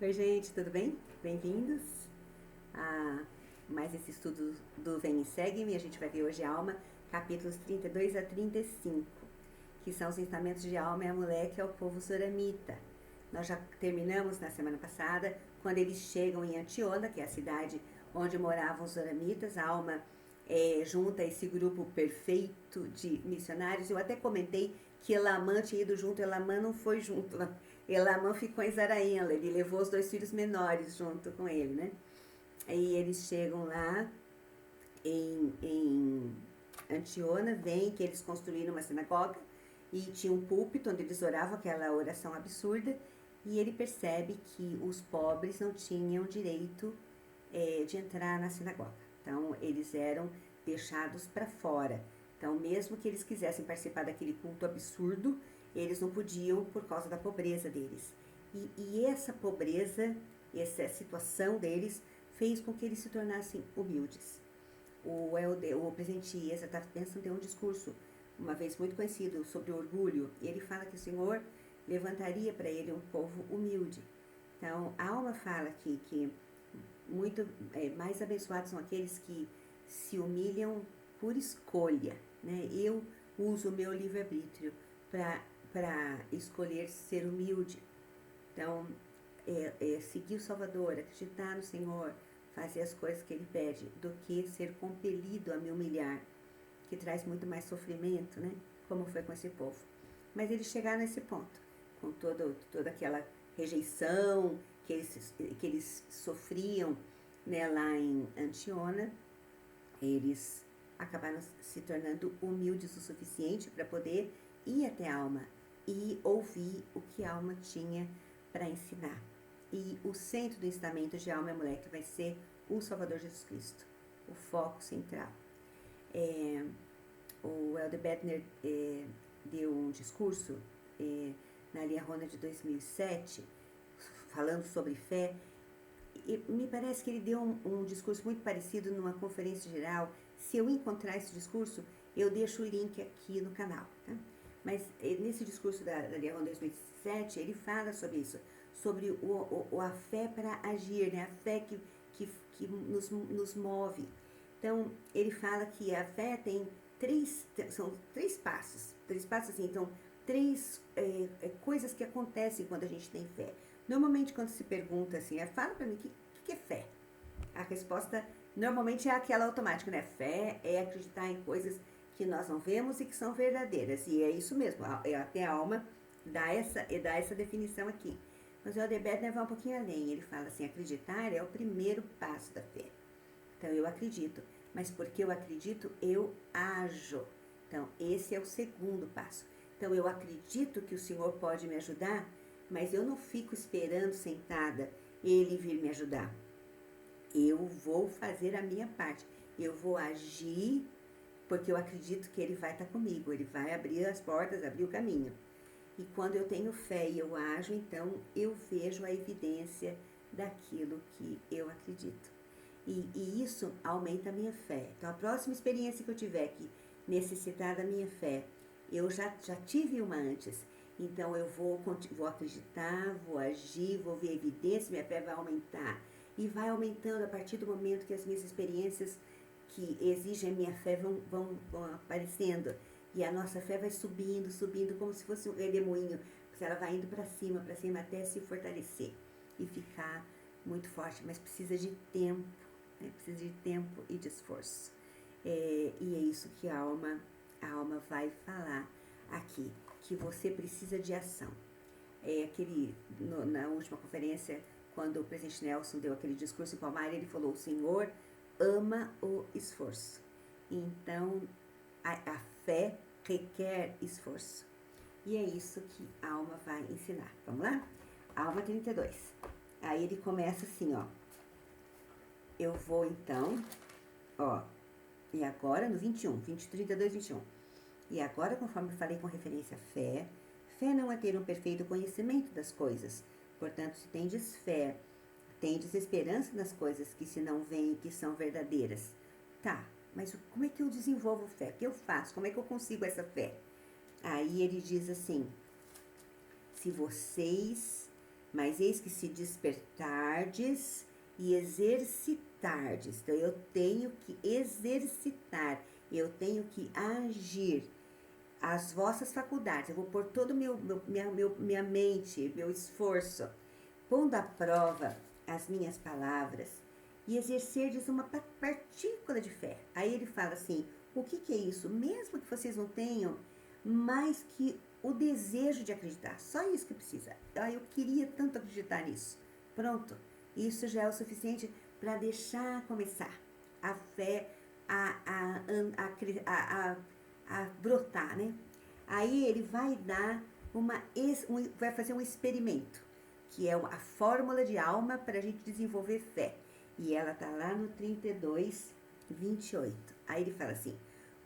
Oi, gente, tudo bem? Bem-vindos a mais esse estudo do Vem e Segue-me. A gente vai ver hoje a alma, capítulos 32 a 35, que são os ensinamentos de alma e a moleque ao povo soramita. Nós já terminamos na semana passada, quando eles chegam em Antiona, que é a cidade onde moravam os soramitas. A alma junta esse grupo perfeito de missionários. Eu até comentei que Elamã tinha ido junto, Elamã não foi junto. Elamã ficou em Zaraenla, ele levou os dois filhos menores junto com ele, né? Aí eles chegam lá em Antiona, veem que eles construíram uma sinagoga e tinha um púlpito onde eles oravam aquela oração absurda, e ele percebe que os pobres não tinham direito de entrar na sinagoga. Então, eles eram deixados para fora. Então, mesmo que eles quisessem participar daquele culto absurdo, eles não podiam por causa da pobreza deles. E essa pobreza, essa situação deles, fez com que eles se tornassem humildes. O presidente Iesa está pensando em um discurso, uma vez muito conhecido, sobre orgulho, e ele fala que o Senhor levantaria para ele um povo humilde. Então, a alma fala aqui que muito mais abençoados são aqueles que se humilham por escolha, né? Eu uso o meu livre-arbítrio para escolher ser humilde. Então, seguir o Salvador, acreditar no Senhor, fazer as coisas que Ele pede, do que ser compelido a me humilhar, que traz muito mais sofrimento, né? Como foi com esse povo. Mas eles chegaram nesse ponto, com toda aquela rejeição que eles sofriam, né, lá em Antiona. Eles acabaram se tornando humildes o suficiente para poder ir até a alma e ouvir o que a alma tinha para ensinar. E o centro do ensinamento de alma e moleque vai ser o Salvador Jesus Cristo, o foco central. O Elder Bettner deu um discurso na Lia Rona de 2007, falando sobre fé. E me parece que ele deu um discurso muito parecido numa conferência geral. Se eu encontrar esse discurso, eu deixo o link aqui no canal. Tá? Mas nesse discurso da Lia Rona 2007, ele fala sobre isso, sobre a fé para agir, né? A fé que nos move. Então, ele fala que a fé são três passos assim, então, três coisas que acontecem quando a gente tem fé. Normalmente, quando se pergunta assim, fala para mim, o que é fé? A resposta normalmente é aquela automática, né? Fé é acreditar em coisas que nós não vemos e que são verdadeiras. E é isso mesmo, até a alma dá essa definição aqui. Mas o Elder Bettner vai um pouquinho além. Ele fala assim, acreditar é o primeiro passo da fé. Então, eu acredito. Mas porque eu acredito, eu ajo. Então, esse é o segundo passo. Então, eu acredito que o Senhor pode me ajudar, mas eu não fico esperando sentada Ele vir me ajudar. Eu vou fazer a minha parte. Eu vou agir porque eu acredito que Ele vai estar comigo. Ele vai abrir as portas, abrir o caminho. E quando eu tenho fé e eu ajo, então eu vejo a evidência daquilo que eu acredito. E isso aumenta a minha fé. Então, a próxima experiência que eu tiver que necessitar da minha fé, eu já tive uma antes. Então, eu vou acreditar, vou agir, vou ver evidência, minha fé vai aumentar. E vai aumentando a partir do momento que as minhas experiências que exigem a minha fé vão aparecendo. E a nossa fé vai subindo, como se fosse um redemoinho. Ela vai indo para cima, até se fortalecer e ficar muito forte. Mas precisa de tempo, né? Precisa de tempo e de esforço. E é isso que a alma vai falar aqui, que você precisa de ação. Na última conferência, quando o presidente Nelson deu aquele discurso em Palmares, ele falou, o Senhor ama o esforço. Então, a fé requer esforço. E é isso que a alma vai ensinar. Vamos lá? Alma 32. Aí ele começa assim, ó. Eu vou então, ó, e agora no 21, 32, 21. E agora, conforme falei com referência à fé, fé não é ter um perfeito conhecimento das coisas. Portanto, se tendes fé, tendes esperança nas coisas que se não veem e que são verdadeiras. Tá, mas como é que eu desenvolvo fé? O que eu faço? Como é que eu consigo essa fé? Aí ele diz assim, se vocês Mas eis que se despertardes e exercitardes. Então, eu tenho que exercitar, eu tenho que agir as vossas faculdades. Eu vou pôr todo minha mente, meu esforço, pondo à prova as minhas palavras e exercerdes uma partícula de fé. Aí ele fala assim, o que é isso? Mesmo que vocês não tenham mais que o desejo de acreditar. Só isso que precisa. Eu queria tanto acreditar nisso. Pronto. Isso já é o suficiente para deixar começar a fé a brotar, né? Aí ele vai dar vai fazer um experimento, que é a fórmula de alma para a gente desenvolver fé. E ela tá lá no 32, 28. Aí ele fala assim,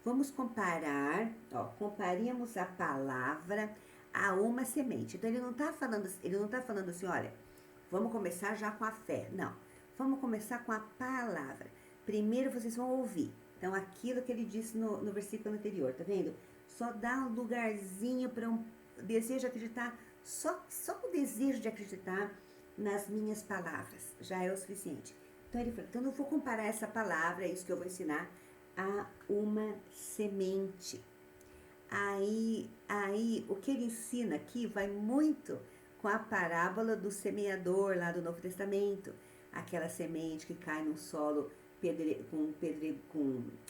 vamos comparar, comparemos a palavra a uma semente. Então ele não tá falando assim, olha, vamos começar já com a fé. Não, vamos começar com a palavra. Primeiro vocês vão ouvir. Então aquilo que ele disse no versículo anterior, tá vendo? Só dá um lugarzinho para um desejo de acreditar, só o desejo de acreditar nas minhas palavras já é o suficiente. Então ele falou, então eu vou comparar essa palavra, é isso que eu vou ensinar, a uma semente. Aí o que ele ensina aqui vai muito com a parábola do semeador lá do Novo Testamento. Aquela semente que cai num solo com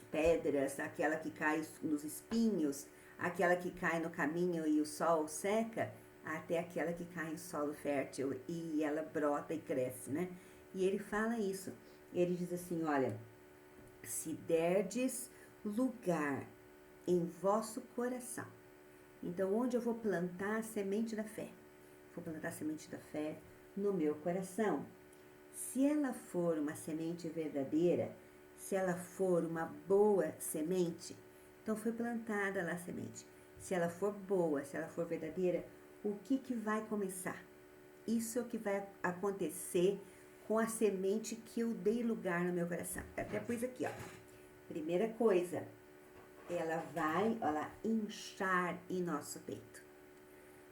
pedras, aquela que cai nos espinhos, aquela que cai no caminho e o sol seca, até aquela que cai em solo fértil e ela brota e cresce, né? E ele fala isso. Ele diz assim, olha, se derdes lugar em vosso coração. Então, onde eu vou plantar a semente da fé? Vou plantar a semente da fé no meu coração. Se ela for uma semente verdadeira, se ela for uma boa semente, então foi plantada lá a semente. Se ela for boa, se ela for verdadeira, o que vai começar? Isso é o que vai acontecer com a semente que eu dei lugar no meu coração. Até pus aqui, ó. Primeira coisa, ela vai, inchar em nosso peito.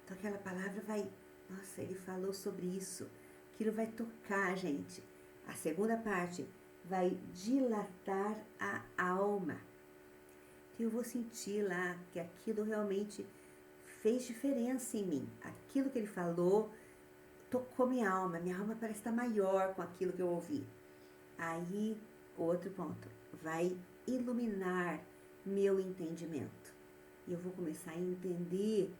Então aquela palavra vai, nossa, ele falou sobre isso. Aquilo vai tocar a gente. A segunda parte vai dilatar a alma. Eu vou sentir lá que aquilo realmente fez diferença em mim. Aquilo que ele falou tocou minha alma. Minha alma parece estar maior com aquilo que eu ouvi. Aí, outro ponto, vai iluminar meu entendimento. E eu vou começar a entender.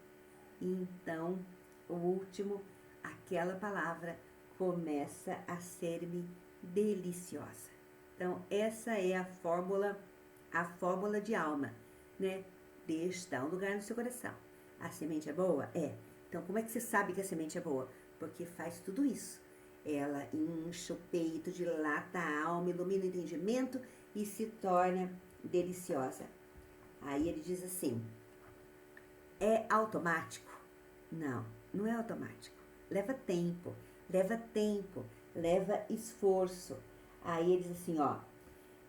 Então, o último, aquela palavra começa a ser-me deliciosa. Então, essa é a fórmula de alma, né? Dá um lugar no seu coração. A semente é boa? É. Então, como é que você sabe que a semente é boa? Porque faz tudo isso. Ela incha o peito, dilata a alma, ilumina o entendimento e se torna deliciosa. Aí ele diz assim, é automático? Não, não é automático. Leva tempo, leva esforço. Aí ele diz assim, ó,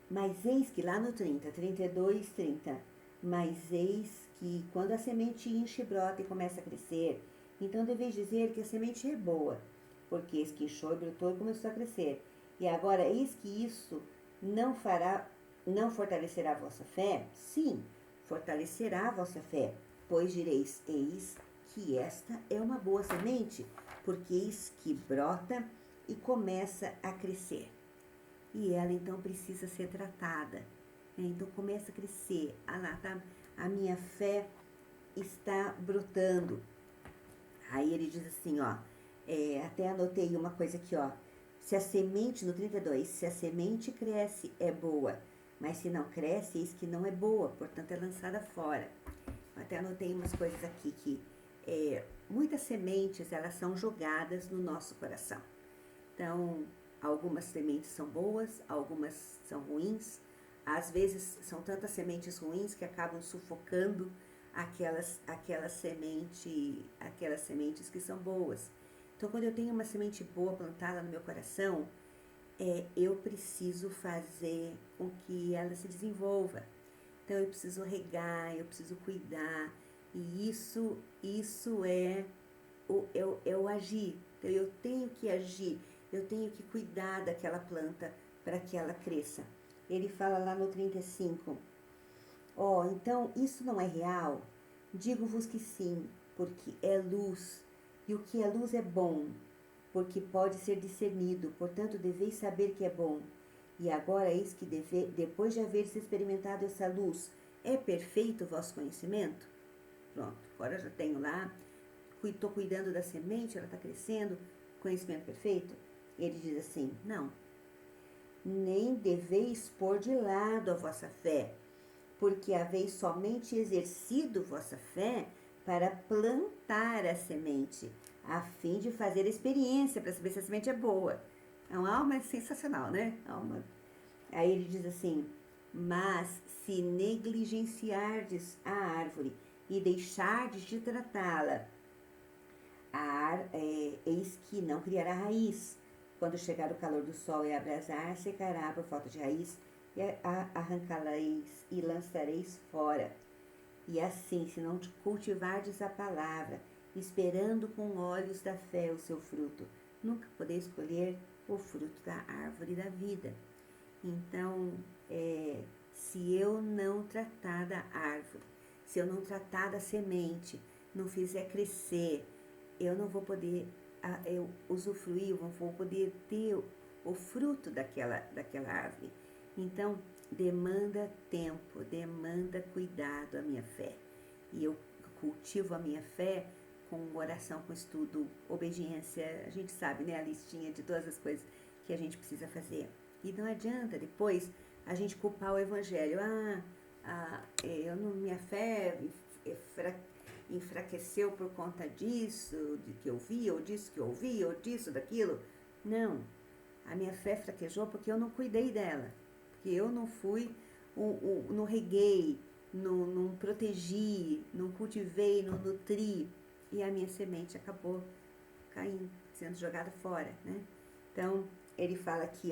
mas eis que lá no 32, 30, mas eis que quando a semente incha e brota e começa a crescer, então deveis dizer que a semente é boa, porque eis que inchou e brotou e começou a crescer. E agora, eis que isso não fortalecerá a vossa fé? Sim, fortalecerá a vossa fé, pois direis, eis que esta é uma boa semente, porque eis que brota e começa a crescer. E ela então precisa ser tratada, né? Então começa a crescer, a minha fé está brotando. Aí ele diz assim, ó, até anotei uma coisa aqui, ó, se a semente, no 32, se a semente cresce, é boa, mas se não cresce, eis que não é boa, portanto é lançada fora. Até anotei umas coisas aqui que muitas sementes, elas são jogadas no nosso coração. Então, algumas sementes são boas, algumas são ruins. Às vezes, são tantas sementes ruins que acabam sufocando aquelas sementes que são boas. Então, quando eu tenho uma semente boa plantada no meu coração, eu preciso fazer com que ela se desenvolva. Então, eu preciso regar, eu preciso cuidar. E isso é o agir. Então eu tenho que agir, eu tenho que cuidar daquela planta para que ela cresça. Ele fala lá no 35, então isso não é real? Digo-vos que sim, porque é luz, e o que é luz é bom, porque pode ser discernido, portanto deveis saber que é bom. E agora eis que depois de haver se experimentado essa luz, é perfeito o vosso conhecimento? Pronto, agora eu já tenho lá, estou cuidando da semente, ela está crescendo, conhecimento perfeito? Ele diz assim, não, nem deveis pôr de lado a vossa fé, porque haveis somente exercido vossa fé para plantar a semente, a fim de fazer experiência, para saber se a semente é boa. É uma alma sensacional, né? Aí ele diz assim, mas se negligenciardes a árvore e deixardes de tratá-la, eis que não criará raiz. Quando chegar o calor do sol e abrasar, secará por falta de raiz, e arrancá-la-eis e lançareis fora. E assim, se não cultivardes a palavra, esperando com olhos da fé o seu fruto, nunca podeis colher o fruto da árvore da vida. Então, se eu não tratar da árvore, se eu não tratar da semente, não fizer crescer, eu não vou poder usufruir, eu não vou poder ter o fruto daquela árvore. Então, demanda tempo, demanda cuidado a minha fé. E eu cultivo a minha fé com oração, com estudo, obediência. A gente sabe, né, a listinha de todas as coisas que a gente precisa fazer. E não adianta depois a gente culpar o evangelho. Minha fé enfraqueceu por conta disso, de que eu vi, ou disso que eu ouvi, ou disso, daquilo. Não, a minha fé fraquejou porque eu não cuidei dela, porque eu não fui, não reguei, não protegi, não cultivei, não nutri, e a minha semente acabou caindo, sendo jogada fora, né? Então, ele fala aqui,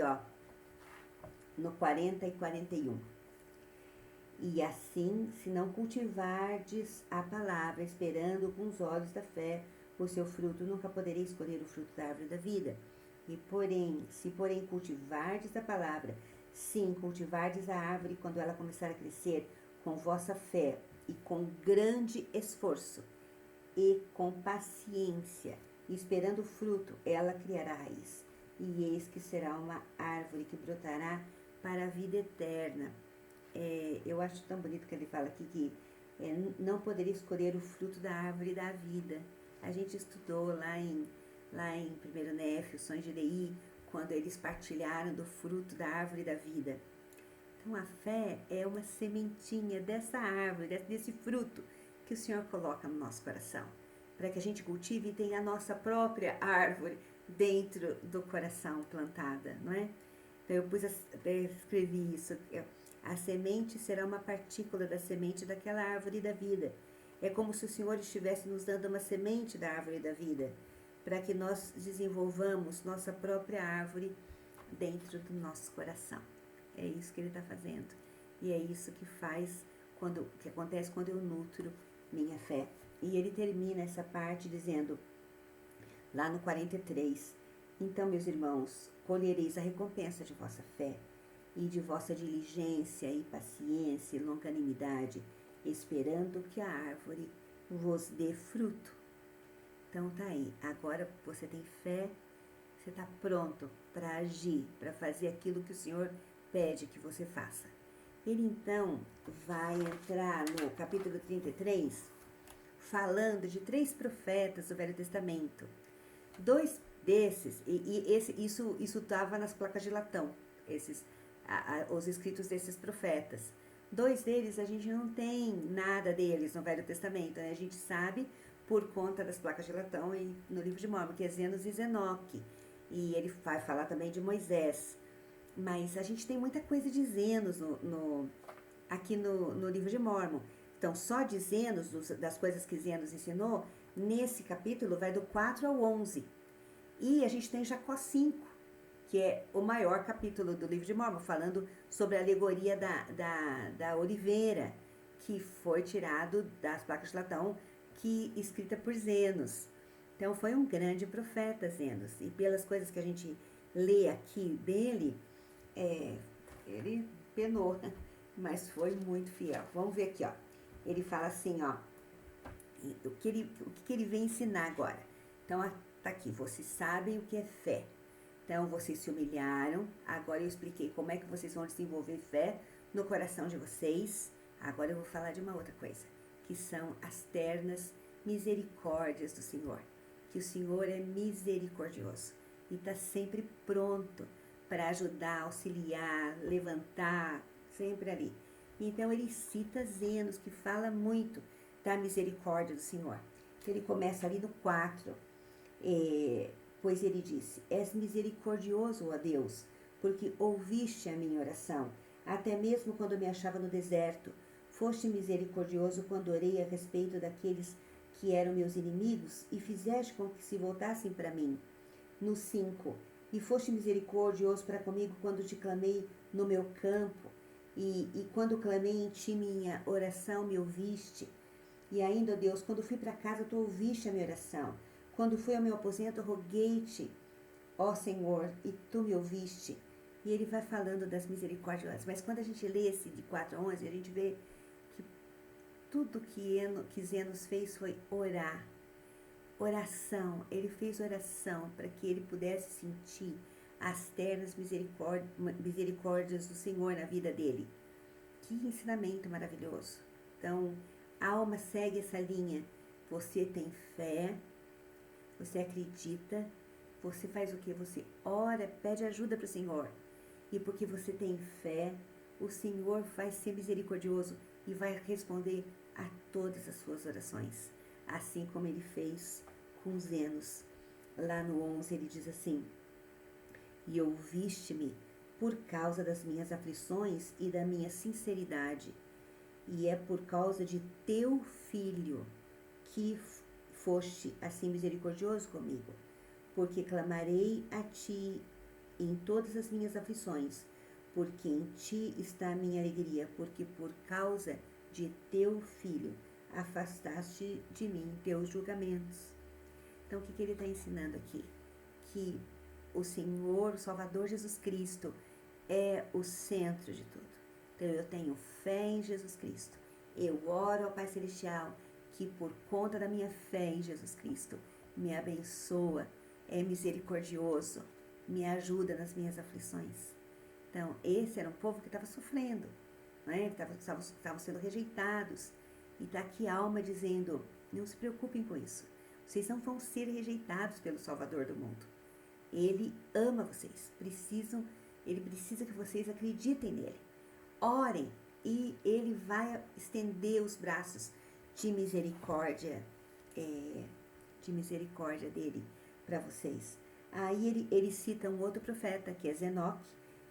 no 40 e 41. E assim, se não cultivardes a palavra, esperando com os olhos da fé o seu fruto, nunca podereis colher o fruto da árvore da vida. Se porém cultivardes a palavra, sim, cultivardes a árvore quando ela começar a crescer, com vossa fé e com grande esforço e com paciência, esperando o fruto, ela criará raiz. E eis que será uma árvore que brotará para a vida eterna. Eu acho tão bonito que ele fala aqui que não poderia escolher o fruto da árvore da vida. A gente estudou lá em 1º Nef, os sonhos de Lei, quando eles partilharam do fruto da árvore da vida. Então a fé é uma sementinha dessa árvore, desse fruto que o Senhor coloca no nosso coração, para que a gente cultive e tenha a nossa própria árvore dentro do coração plantada, não é? Então eu escrevi isso. A semente será uma partícula da semente daquela árvore da vida. É como se o Senhor estivesse nos dando uma semente da árvore da vida, para que nós desenvolvamos nossa própria árvore dentro do nosso coração. É isso que ele está fazendo. E é isso que acontece quando eu nutro minha fé. E ele termina essa parte dizendo, lá no 43, então, meus irmãos, colhereis a recompensa de vossa fé, e de vossa diligência e paciência e longanimidade, esperando que a árvore vos dê fruto. Então tá aí, agora você tem fé, você está pronto para agir, para fazer aquilo que o Senhor pede que você faça. Ele então vai entrar no capítulo 33, falando de 3 profetas do Velho Testamento. 2 desses, isso estava nas placas de latão, os escritos desses profetas. 2 deles, a gente não tem nada deles no Velho Testamento, né? A gente sabe por conta das placas de latão e no livro de Mórmon, que é Zenos e Zenoque. E ele vai falar também de Moisés. Mas a gente tem muita coisa de Zenos aqui no livro de Mórmon. Então, só de Zenos, das coisas que Zenos ensinou, nesse capítulo vai do 4 ao 11. E a gente tem Jacó 5, que é o maior capítulo do livro de Mórmon, falando sobre a alegoria da oliveira, que foi tirado das placas de latão, escrita por Zenos. Então foi um grande profeta, Zenos. E pelas coisas que a gente lê aqui dele, ele penou, mas foi muito fiel. Vamos ver aqui, ó. Ele fala assim, ó, o que ele vem ensinar agora. Então, tá aqui, vocês sabem o que é fé. Então, vocês se humilharam, agora eu expliquei como é que vocês vão desenvolver fé no coração de vocês. Agora eu vou falar de uma outra coisa, que são as ternas misericórdias do Senhor. Que o Senhor é misericordioso e está sempre pronto para ajudar, auxiliar, levantar, sempre ali. Então ele cita Zenos, que fala muito da misericórdia do Senhor. Ele começa ali no 4, pois ele disse, és misericordioso, ó Deus, porque ouviste a minha oração, até mesmo quando me achava no deserto. Foste misericordioso quando orei a respeito daqueles que eram meus inimigos e fizeste com que se voltassem para mim. No 5, e foste misericordioso para comigo quando te clamei no meu campo, e quando clamei em ti minha oração me ouviste. E ainda, Deus, quando fui para casa, tu ouviste a minha oração. Quando fui ao meu aposento, roguei-te, ó Senhor, e tu me ouviste. E ele vai falando das misericórdias. Mas quando a gente lê esse de 4 a 11, a gente vê que tudo que Zenos fez foi orar. Oração. Ele fez oração para que ele pudesse sentir as ternas misericórdias do Senhor na vida dele. Que ensinamento maravilhoso. Então, a alma segue essa linha. Você tem fé, você acredita, você faz o que? Você ora, pede ajuda para o Senhor. E porque você tem fé, o Senhor vai ser misericordioso e vai responder a todas as suas orações. Assim como ele fez com Zenos. Lá no 11 ele diz assim, e ouviste-me por causa das minhas aflições e da minha sinceridade. E é por causa de teu filho que foste assim misericordioso comigo, porque clamarei a ti em todas as minhas aflições, porque em ti está a minha alegria, porque por causa de teu filho afastaste de mim teus julgamentos. Então, o que ele está ensinando aqui? Que o Senhor, o Salvador Jesus Cristo, é o centro de tudo. Então, eu tenho fé em Jesus Cristo. Eu oro ao Pai Celestial, que por conta da minha fé em Jesus Cristo, me abençoa, é misericordioso, me ajuda nas minhas aflições. Então, esse era um povo que estava sofrendo, né? Estavam sendo rejeitados. E está aqui a alma dizendo, não se preocupem com isso. Vocês não vão ser rejeitados pelo Salvador do mundo. Ele ama vocês. Ele precisa que vocês acreditem nele. Orem e ele vai estender os braços de misericórdia dele para vocês. Aí ele cita um outro profeta, que é Zenoque,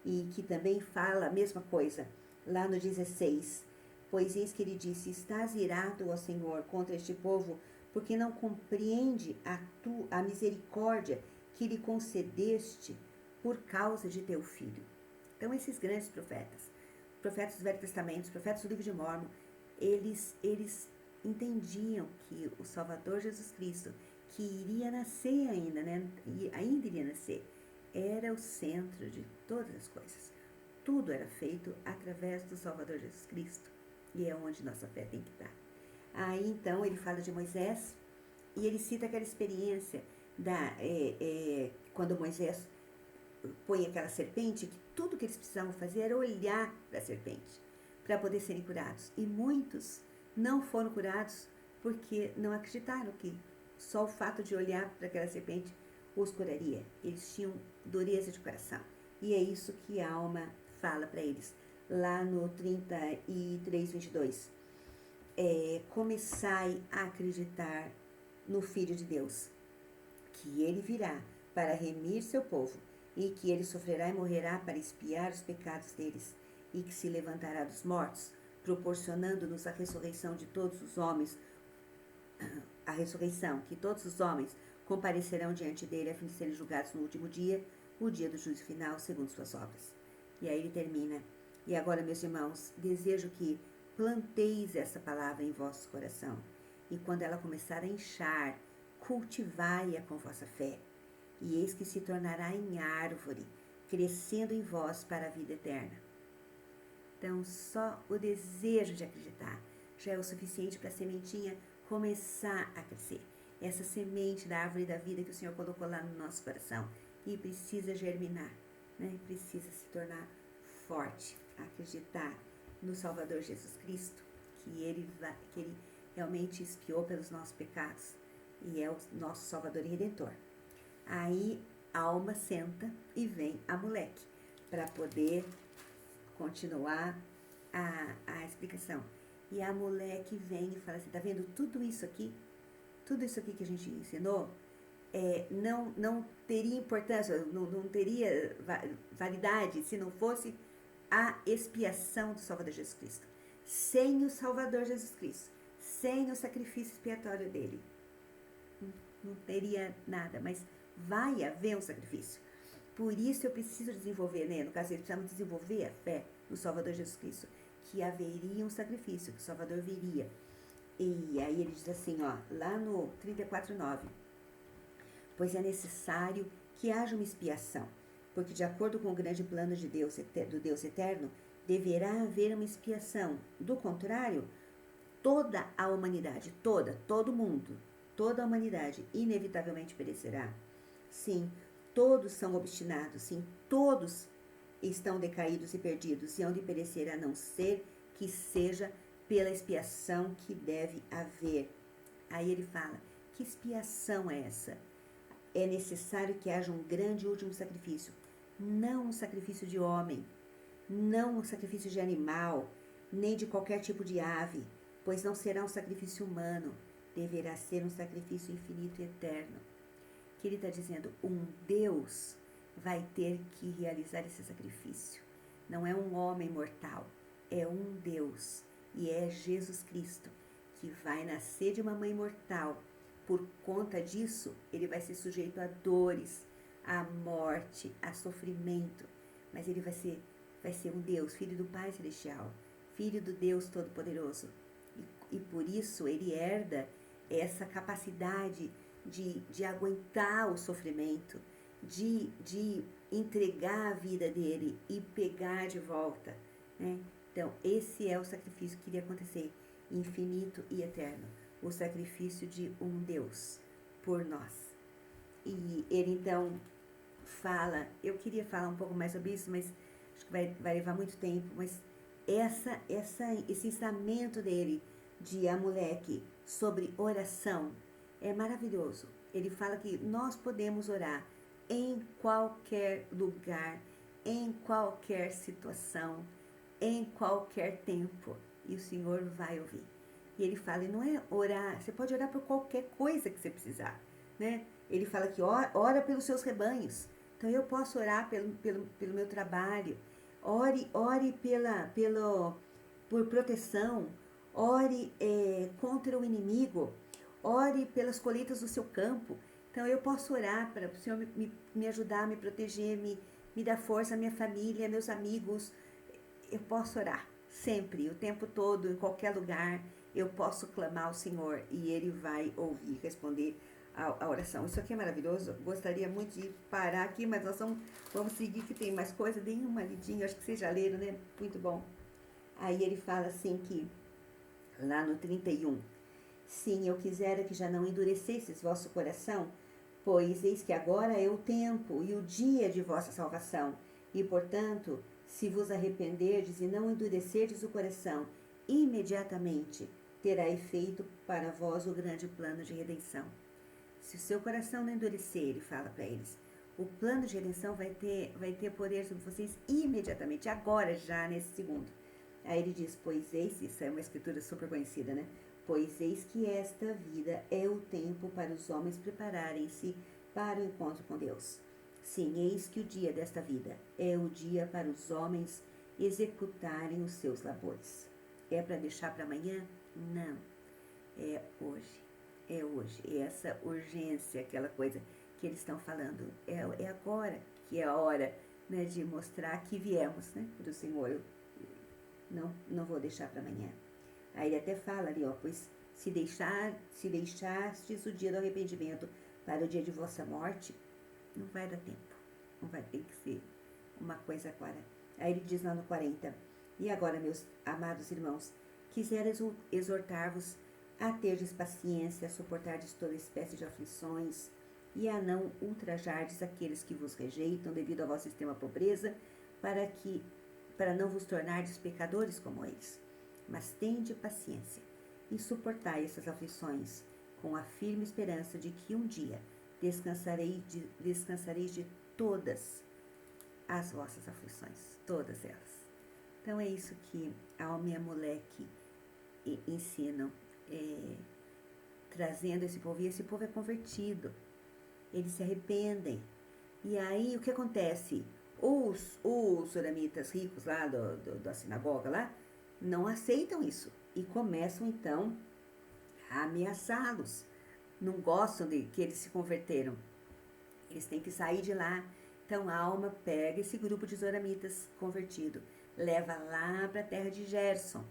e que também fala a mesma coisa, lá no 16. Pois eis que ele disse, estás irado, ó Senhor, contra este povo, porque não compreende a misericórdia que lhe concedeste por causa de teu filho. Então, esses grandes profetas do Velho Testamento, os profetas do livro de Mórmon, eles entendiam que o Salvador Jesus Cristo, que iria nascer ainda, né? E ainda iria nascer, era o centro de todas as coisas. Tudo era feito através do Salvador Jesus Cristo. E é onde nossa fé tem que estar. Aí, então, ele fala de Moisés e ele cita aquela experiência quando Moisés põe aquela serpente, que tudo que eles precisavam fazer era olhar para a serpente, para poder serem curados. E muitos não foram curados porque não acreditaram que só o fato de olhar para aquela serpente os curaria. Eles tinham dureza de coração. E é isso que a alma fala para eles. Lá no 33, 22. Começai a acreditar no Filho de Deus, que ele virá para remir seu povo, e que ele sofrerá e morrerá para expiar os pecados deles, e que se levantará dos mortos, proporcionando-nos a ressurreição de todos os homens, a ressurreição, que todos os homens comparecerão diante dele a fim de serem julgados no último dia, o dia do juízo final, segundo suas obras. E aí ele termina, e agora, meus irmãos, desejo que planteis essa palavra em vosso coração, e quando ela começar a inchar, cultivai-a com vossa fé, e eis que se tornará em árvore, crescendo em vós para a vida eterna. Então, só o desejo de acreditar já é o suficiente para a sementinha começar a crescer. Essa semente da árvore da vida que o Senhor colocou lá no nosso coração e precisa germinar, né? Precisa se tornar forte, acreditar no Salvador Jesus Cristo, que ele realmente expiou pelos nossos pecados e é o nosso Salvador e Redentor. Aí a alma senta e vem a moleque para poder continuar a explicação. E a moleque vem e fala assim, tá vendo tudo isso aqui que a gente ensinou, não teria importância, não teria validade se não fosse a expiação do Salvador Jesus Cristo. Sem o Salvador Jesus Cristo, sem o sacrifício expiatório dele, não teria nada, mas vai haver um sacrifício. Por isso eu preciso desenvolver, né? No caso, eles precisam desenvolver a fé no Salvador Jesus Cristo, que haveria um sacrifício, que o Salvador viria. E aí ele diz assim, ó, lá no 34:9, pois é necessário que haja uma expiação, porque de acordo com o grande plano de Deus, do Deus eterno, deverá haver uma expiação. Do contrário, toda a humanidade, todo mundo, toda a humanidade inevitavelmente perecerá. Sim, todos são obstinados, sim, todos estão decaídos e perdidos, e hão de perecer, a não ser que seja pela expiação que deve haver. Aí ele fala, que expiação é essa? É necessário que haja um grande e último sacrifício, não um sacrifício de homem, não um sacrifício de animal, nem de qualquer tipo de ave, pois não será um sacrifício humano, deverá ser um sacrifício infinito e eterno. Que ele está dizendo, um Deus vai ter que realizar esse sacrifício. Não é um homem mortal, é um Deus. E é Jesus Cristo que vai nascer de uma mãe mortal. Por conta disso, ele vai ser sujeito a dores, a morte, a sofrimento. Mas ele vai ser um Deus, filho do Pai Celestial, filho do Deus Todo-Poderoso. E por isso ele herda essa capacidade de aguentar o sofrimento, de entregar a vida dele e pegar de volta, né? Então, esse é o sacrifício que iria acontecer, infinito e eterno. O sacrifício de um Deus por nós. E ele, então, fala, eu queria falar um pouco mais sobre isso, mas acho que vai levar muito tempo, mas esse ensinamento dele de Amaleque sobre oração é maravilhoso. Ele fala que nós podemos orar em qualquer lugar, em qualquer situação, em qualquer tempo, e o Senhor vai ouvir. E ele fala, e não é orar, você pode orar por qualquer coisa que você precisar, né? Ele fala que ora pelos seus rebanhos. Então eu posso orar pelo meu trabalho, ore por proteção, ore contra o inimigo, ore pelas colheitas do seu campo. Então eu posso orar para o Senhor me ajudar, me proteger, me dar força, minha família, meus amigos. Eu posso orar sempre, o tempo todo, em qualquer lugar, eu posso clamar ao Senhor e Ele vai ouvir, responder a oração. Isso aqui é maravilhoso, gostaria muito de parar aqui, mas nós vamos seguir que tem mais coisa, deem uma lidinha, acho que vocês já leram, né? Muito bom. Aí ele fala assim que, lá no 31, sim, eu quisera que já não endurecesses vosso coração, pois eis que agora é o tempo e o dia de vossa salvação, e portanto, se vos arrependerdes e não endurecerdes o coração, imediatamente terá efeito para vós o grande plano de redenção. Se o seu coração não endurecer, ele fala para eles, o plano de redenção vai ter poder sobre vocês imediatamente, agora já, nesse segundo. Aí ele diz, pois eis, isso é uma escritura super conhecida, né? Pois eis que esta vida é o tempo para os homens prepararem-se para o encontro com Deus. Sim, eis que o dia desta vida é o dia para os homens executarem os seus labores. É para deixar para amanhã? Não. É hoje. É hoje. É essa urgência, aquela coisa que eles estão falando. É agora que é a hora, né, de mostrar que viemos, né, para o Senhor. Eu não vou deixar para amanhã. Aí ele até fala ali, ó, pois se deixastes o dia do arrependimento para o dia de vossa morte, não vai dar tempo. Não vai ter que ser uma coisa agora. Aí ele diz lá no 40, e agora, meus amados irmãos, quisera exortar-vos a terdes paciência, a suportardes toda espécie de aflições, e a não ultrajardes aqueles que vos rejeitam devido à vossa extrema pobreza, para não vos tornardes pecadores como eles. Mas tende paciência e suportai essas aflições, com a firme esperança de que um dia descansareis de todas as vossas aflições, todas elas. Então é isso que Alma e a Moleque ensinam, trazendo esse povo, e esse povo é convertido, eles se arrependem. E aí o que acontece? Os soramitas ricos lá da sinagoga lá, não aceitam isso e começam então a ameaçá-los. Não gostam de que eles se converteram. Eles têm que sair de lá. Então a Alma pega esse grupo de zoramitas convertido, leva lá para a terra de Gerson,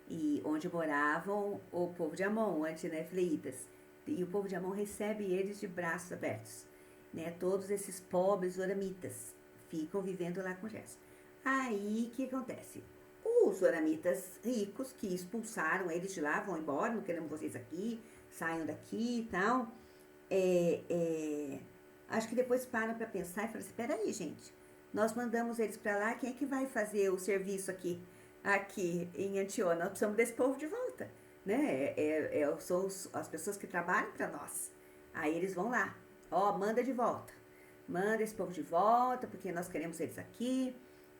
e onde moravam o povo de Amon, antinefleitas. E o povo de Amon recebe eles de braços abertos. Né? Todos esses pobres zoramitas ficam vivendo lá com Gerson. Aí o que acontece? Os zoramitas ricos que expulsaram eles de lá, vão embora, não queremos vocês aqui, saiam daqui e tal. Acho que depois param para pensar e falam assim, peraí, gente, nós mandamos eles para lá, quem é que vai fazer o serviço aqui em Antiônia? Nós precisamos desse povo de volta, né? São as pessoas que trabalham para nós. Aí eles vão lá, manda de volta, manda esse povo de volta, porque nós queremos eles aqui.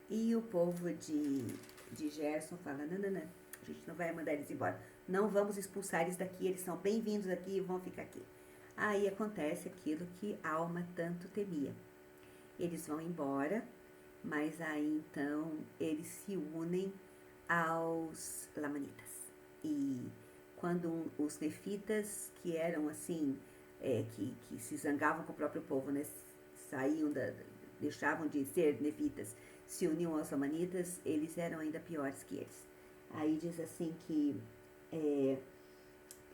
E o povo de Gerson fala, não, a gente não vai mandar eles embora, não vamos expulsar eles daqui, eles são bem-vindos aqui e vão ficar aqui. Aí acontece aquilo que Alma tanto temia. Eles vão embora, mas aí então eles se unem aos Lamanitas. E quando os nefitas, que eram assim, que se zangavam com o próprio povo, né, deixavam de ser nefitas, se uniam aos Lamanitas, eles eram ainda piores que eles. Aí diz assim que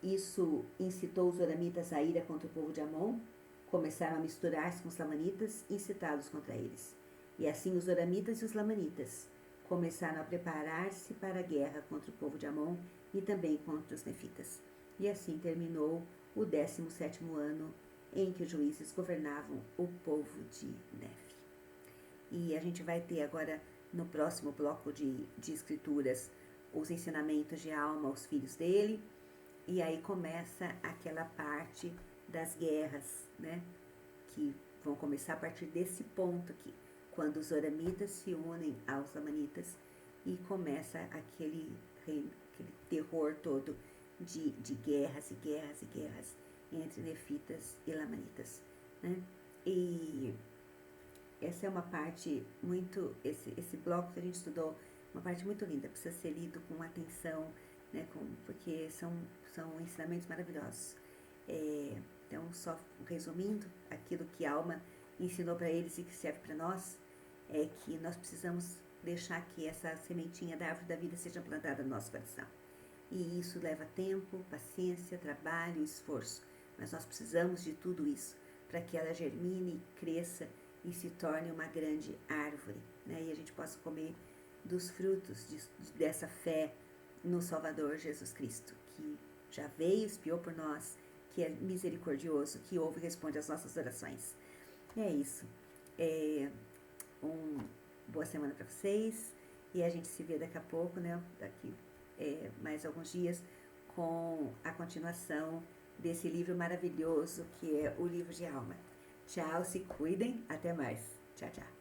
isso incitou os zoramitas a ira contra o povo de Amon, começaram a misturar-se com os Lamanitas, incitados contra eles. E assim os zoramitas e os Lamanitas começaram a preparar-se para a guerra contra o povo de Amon e também contra os nefitas. E assim terminou o 17º ano em que os juízes governavam o povo de Nefe. E a gente vai ter agora, no próximo bloco de escrituras, os ensinamentos de Alma aos filhos dele, e aí começa aquela parte das guerras, né, que vão começar a partir desse ponto aqui, quando os zoramitas se unem aos lamanitas e começa aquele terror todo de guerras e guerras e guerras entre nefitas e lamanitas, né? E essa é uma parte muito, esse bloco que a gente estudou, uma parte muito linda, precisa ser lido com atenção, né, porque são ensinamentos maravilhosos. Então, só resumindo, aquilo que a Alma ensinou para eles e que serve para nós, é que nós precisamos deixar que essa sementinha da árvore da vida seja plantada no nosso coração. E isso leva tempo, paciência, trabalho, esforço. Mas nós precisamos de tudo isso para que ela germine, cresça e se torne uma grande árvore, né? E a gente possa comer dos frutos dessa fé no Salvador Jesus Cristo, que já veio, expiou por nós, que é misericordioso, que ouve e responde às nossas orações. E é isso. Boa semana para vocês, e a gente se vê daqui a pouco, né? Daqui mais alguns dias, com a continuação desse livro maravilhoso que é o Livro de Alma. Tchau, se cuidem, até mais. Tchau, tchau.